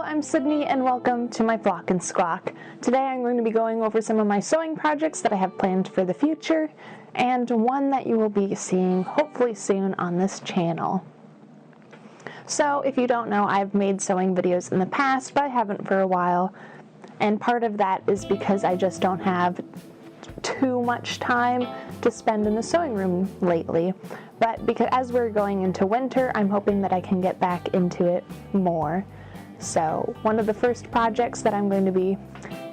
I'm Sydney and welcome to my Flock and Squawk. Today I'm going to be going over some of my sewing projects that I have planned for the future, and one that you will be seeing hopefully soon on this channel. So if you don't know, I've made sewing videos in the past, but I haven't for a while, and part of that is because I just don't have too much time to spend in the sewing room lately. But because as we're going into winter, I'm hoping that I can get back into it more. So one of the first projects that I'm going to be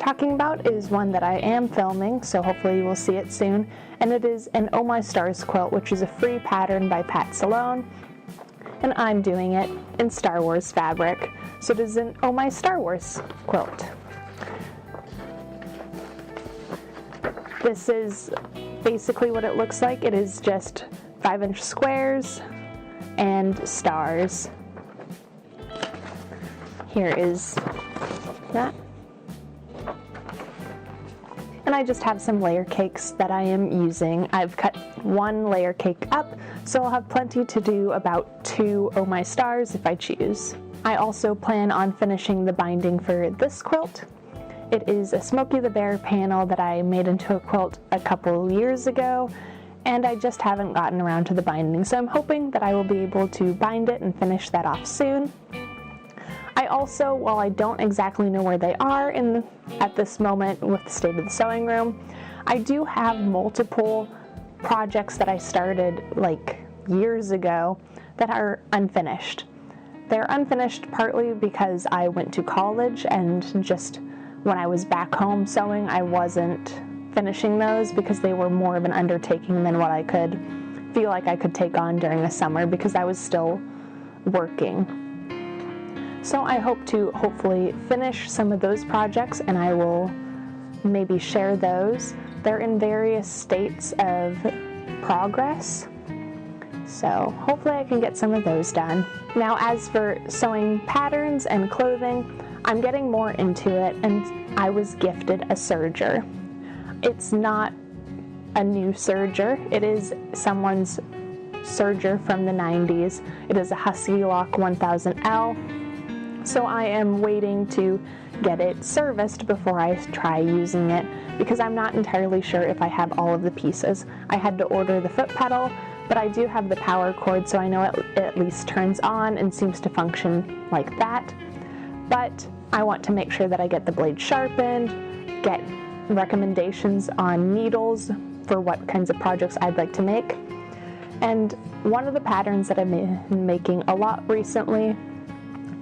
talking about is one that I am filming, so hopefully you will see it soon, and it is an Oh My Stars quilt, which is a free pattern by Pat Salone, and I'm doing it in Star Wars fabric. So it is an Oh My Star Wars quilt. This is basically what it looks like. It is just 5-inch squares and stars. Here is that. And I just have some layer cakes that I am using. I've cut one layer cake up, so I'll have plenty to do about 2 Oh My Stars if I choose. I also plan on finishing the binding for this quilt. It is a Smokey the Bear panel that I made into a quilt a couple years ago, and I just haven't gotten around to the binding, so I'm hoping that I will be able to bind it and finish that off soon. I also, while I don't exactly know where they are at this moment with the state of the sewing room, I do have multiple projects that I started like years ago that are unfinished. They're unfinished partly because I went to college, and just when I was back home sewing, I wasn't finishing those because they were more of an undertaking than what I could feel like I could take on during the summer because I was still working. So I hope to hopefully finish some of those projects, and I will maybe share those. They're in various states of progress, so hopefully I can get some of those done. Now, as for sewing patterns and clothing, I'm getting more into it, and I was gifted a serger. It's not a new serger. It is someone's serger from the 90s. It is a Husky Lock 1000L. So I am waiting to get it serviced before I try using it because I'm not entirely sure if I have all of the pieces. I had to order the foot pedal, but I do have the power cord, so I know it at least turns on and seems to function like that. But I want to make sure that I get the blade sharpened, get recommendations on needles for what kinds of projects I'd like to make. And one of the patterns that I've been making a lot recently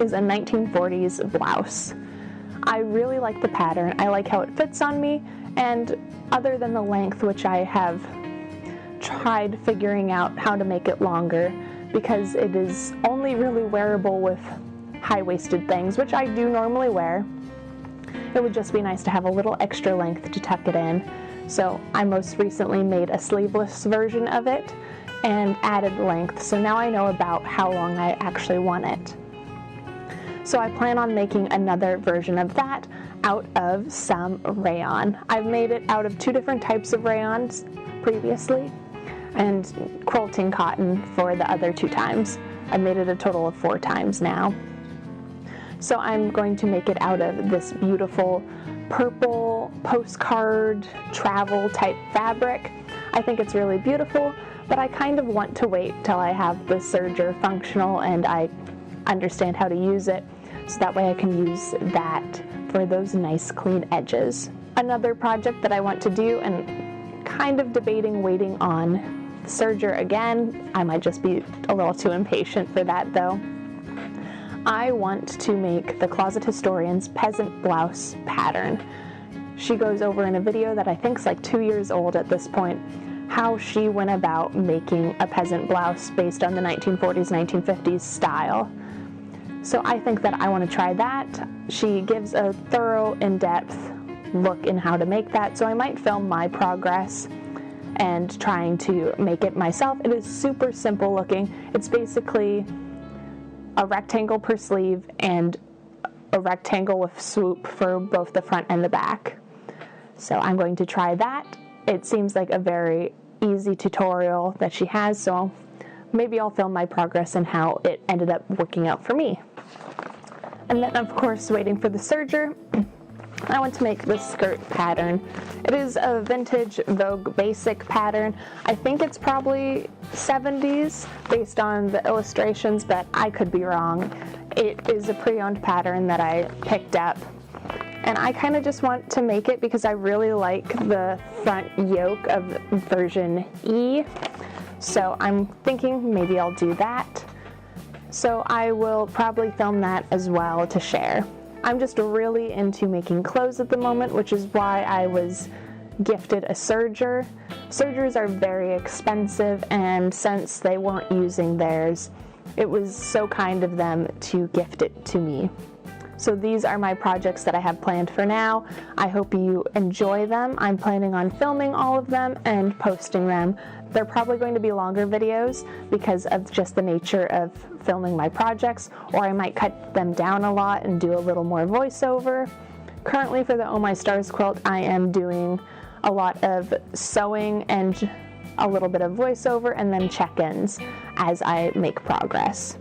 is a 1940s blouse. I really like the pattern. I like how it fits on me, and other than the length, which I have tried figuring out how to make it longer because it is only really wearable with high-waisted things, which I do normally wear. It would just be nice to have a little extra length to tuck it in. So I most recently made a sleeveless version of it and added length, so now I know about how long I actually want it. So I plan on making another version of that out of some rayon. I've made it out of 2 different types of rayons previously, and quilting cotton for the other 2 times. I've made it a total of 4 times now. So I'm going to make it out of this beautiful purple postcard travel type fabric. I think it's really beautiful, but I kind of want to wait till I have the serger functional and I understand how to use it, so that way I can use that for those nice clean edges. Another project that I want to do, and kind of debating waiting on the serger again, I might just be a little too impatient for that though. I want to make the Closet Historian's peasant blouse pattern. She goes over in a video that I think is like 2 years old at this point, how she went about making a peasant blouse based on the 1940s, 1950s style. So I think that I want to try that. She gives a thorough, in-depth look in how to make that, so I might film my progress and trying to make it myself. It is super simple looking. It's basically a rectangle per sleeve and a rectangle with swoop for both the front and the back. So I'm going to try that. It seems like a very easy tutorial that she has, so maybe I'll film my progress and how it ended up working out for me. And then of course waiting for the serger, I want to make this skirt pattern. It is a vintage Vogue basic pattern. I think it's probably 70s based on the illustrations, but I could be wrong. It is a pre-owned pattern that I picked up. And I kind of just want to make it because I really like the front yoke of version E. So I'm thinking maybe I'll do that. So I will probably film that as well to share. I'm just really into making clothes at the moment, which is why I was gifted a serger. Sergers are very expensive, and since they weren't using theirs, it was so kind of them to gift it to me. So these are my projects that I have planned for now. I hope you enjoy them. I'm planning on filming all of them and posting them. They're probably going to be longer videos because of just the nature of filming my projects, or I might cut them down a lot and do a little more voiceover. Currently for the Oh My Stars quilt, I am doing a lot of sewing and a little bit of voiceover and then check-ins as I make progress.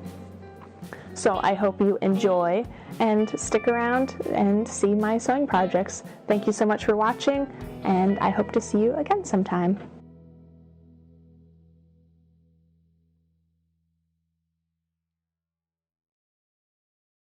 So I hope you enjoy and stick around and see my sewing projects. Thank you so much for watching, and I hope to see you again sometime.